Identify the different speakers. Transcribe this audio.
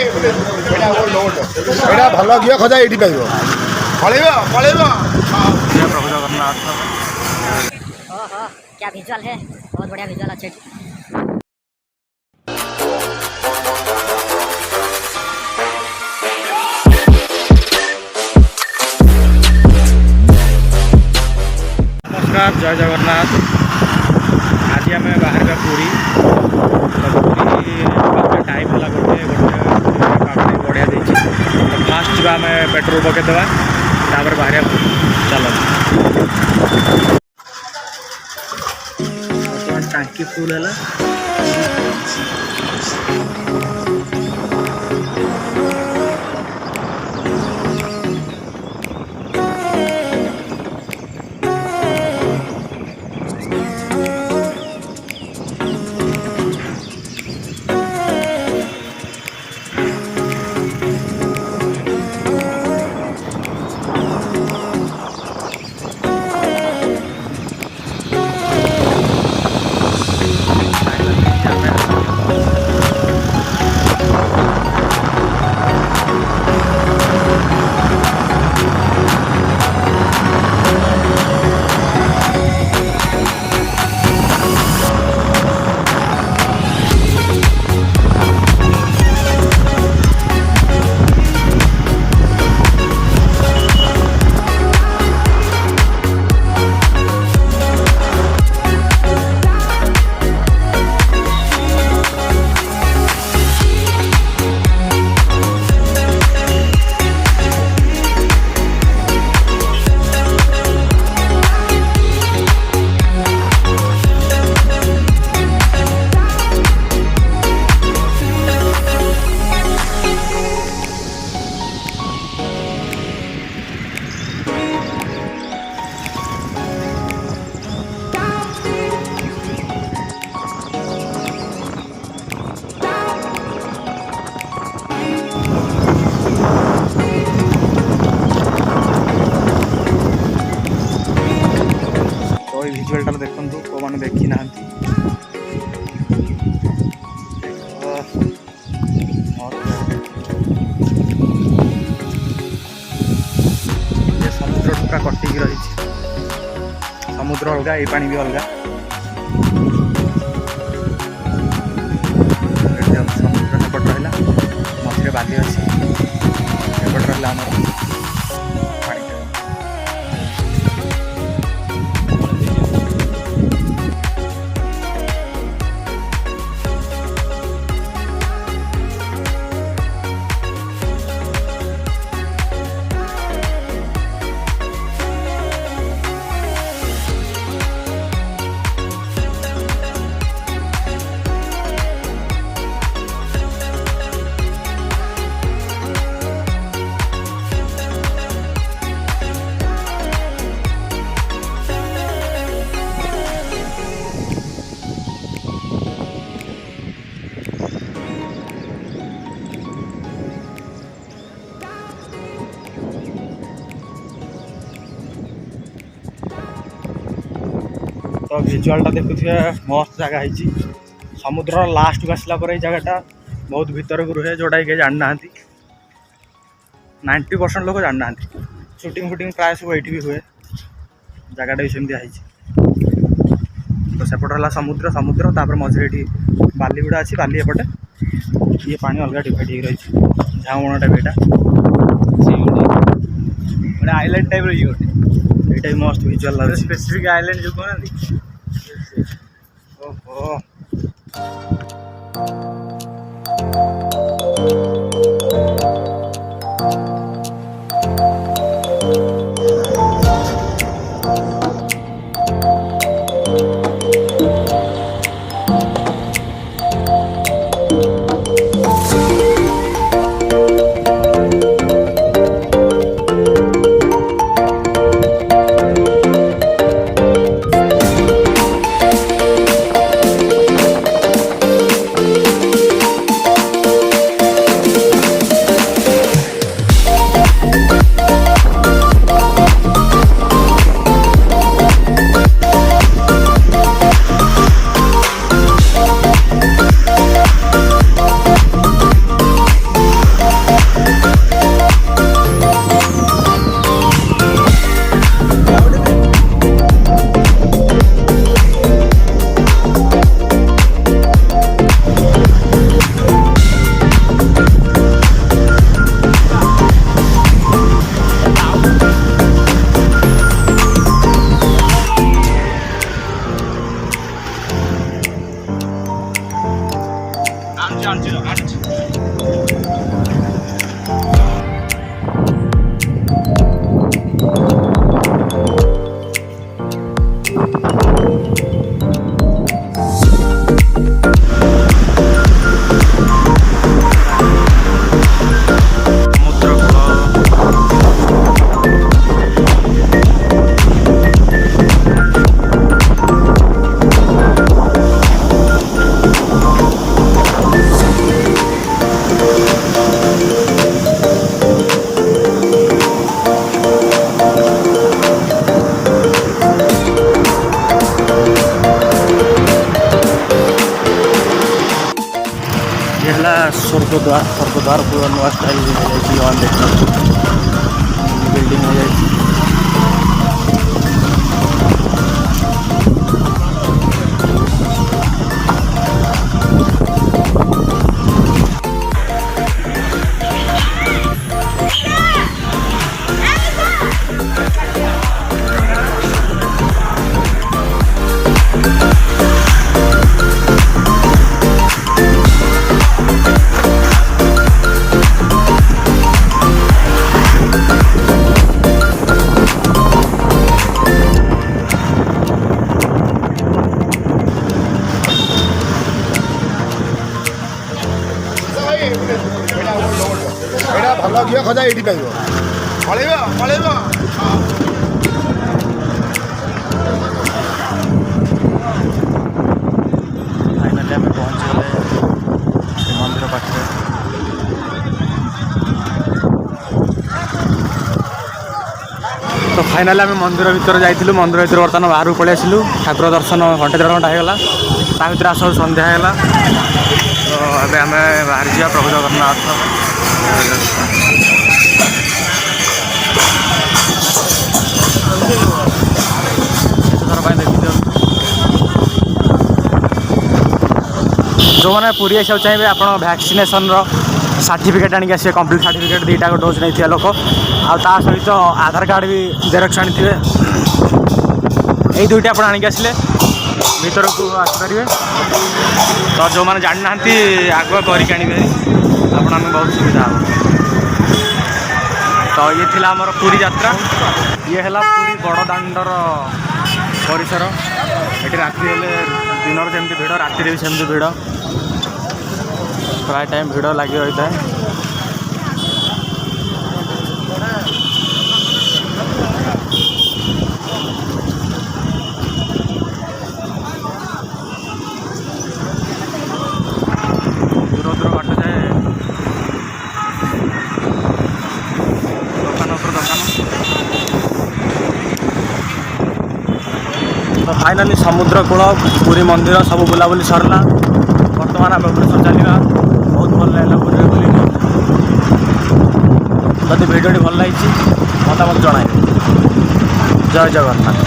Speaker 1: एटा भल घी खजा ये पाइब पलैब पलैब
Speaker 2: प्रभु जगन्नाथ।
Speaker 3: क्या विजुअल है, बहुत बढ़िया विजुअल अच्छे।
Speaker 2: नमस्कार, जय जगन्नाथ। आज आम बाहर पूरी टाइम है गोटे बढ़िया तो फास्ट जा आम पेट्रोल पकईदेवा तापर बाहर चल टांकी फुल है। भिजुआलटा देखु कौ मैंने देखी ना समुद्र पूरा कटिकी रही समुद्र अलग ये पानी भी अलग समुद्र सेपट रहा मझे बाली अच्छी एपट रहा आम तो भिजुआलटा देखुए मस्त जगह है समुद्र लास्ट को आसला जगहटा बहुत भीतर को रुहे जोटा कि जानी ना 90% लोग जानी ना शूटिंग फुटिंग प्राय सब ये भी हुए जगहटा भी सेमती है तो सेपट है समुद्र समुद्र तापर मझे ये बालीगुड़ा अच्छी बाली एपटे ये पानी अलग डिवाइड हो रही झाऊण टाइप यहाँ आइलैंड टाइप ये गोटे मस्त भिजुआल लगे स्पेसिफिक आइलैंड जो कहना ओहो स्वर्गद्वार पूरा नुआ स्टाइल बिल्डिंग हो जाए।
Speaker 1: ଏଇଟା ଭଲ ଘିଅ ଖଜା ଏଇଠି ପାଇବ। ପଳେଇବ ପଳେଇବ।
Speaker 2: ଫାଇନାଲି ଆମେ ପହଞ୍ଚିଗଲେ ସେ ମନ୍ଦିର ପାଖରେ। ତ ଫାଇନାଲି ଆମେ ମନ୍ଦିର ଭିତରେ ଯାଇଥିଲୁ। ମନ୍ଦିର ଭିତରେ ବର୍ତ୍ତମାନ ବାହାରକୁ ପଳେଇ ଆସିଲୁ। ଠାକୁର ଦର୍ଶନ ଘଣ୍ଟେ 1.5 ଘଣ୍ଟା ହେଇଗଲା। ତା ଭିତରେ ଆସୁ ସନ୍ଧ୍ୟା ହେଇଗଲା। ତ ଏବେ ଆମେ ବାହାରିଯିବା ପ୍ରଭୁ ଜଗନ୍ନାଥ ଶେଷଥର ପାଇଁ ଦେଖିଦିଅନ୍ତୁ। ଯେଉଁମାନେ ପୁରୀ ଆସିବାକୁ ଚାହିଁବେ ଆପଣ ଭ୍ୟାକ୍ସିନେସନ୍ର ସାର୍ଟିଫିକେଟ୍ ଆଣିକି ଆସିବେ। କମ୍ପ୍ଲିଟ୍ ସାର୍ଟିଫିକେଟ୍ 2ଟା ଡୋଜ୍ ନେଇଥିବା ଲୋକ। ଆଉ ତା ସହିତ ଆଧାର କାର୍ଡ଼ ବି ଜେରକ୍ସ ଆଣିଥିବେ। ଏଇ 2ଟି ଆପଣ ଆଣିକି ଆସିଲେ ଭିତରକୁ ଆସିପାରିବେ। ତ ଯେଉଁମାନେ ଜାଣିନାହାନ୍ତି ଆଗୁଆ କରିକି ଆଣିବେ ଆପଣଙ୍କୁ ବହୁତ ସୁବିଧା ହେବ। ତ ଇଏ ଥିଲା ଆମର ପୁରୀ ଯାତ୍ରା। ଇଏ ହେଲା ପୁରୀ ବଡ଼ ଦାଣ୍ଡର ପରିସର। ଏଠି ରାତି ହେଲେ ଦିନର ଯେମିତି ଭିଡ଼ ରାତିରେ ବି ସେମିତି ଭିଡ଼। ପ୍ରାୟ ଟାଇମ୍ ଭିଡ଼ ଲାଗି ରହିଥାଏ। ଦୂର ଦୂର ବାଟ ଯାଏ ଦୋକାନ ଉପରେ ଦୋକାନ। ତ ଫାଇନାଲି ସମୁଦ୍ର କୂଳ ପୁରୀ ମନ୍ଦିର ସବୁ ବୁଲାବୁଲି ସରିଲା। ବର୍ତ୍ତମାନ ଆମେ ଭୁବନେଶ୍ୱର ଚାଲିବା। ବହୁତ ଭଲ ଲାଗିଲା ପୁରୀରେ ବୁଲିକି। ଯଦି ଭିଡ଼ିଓଟି ଭଲ ଲାଗିଛି ମତାମତ ଜଣାଇବେ। ଜୟ ଜଗନ୍ନାଥ।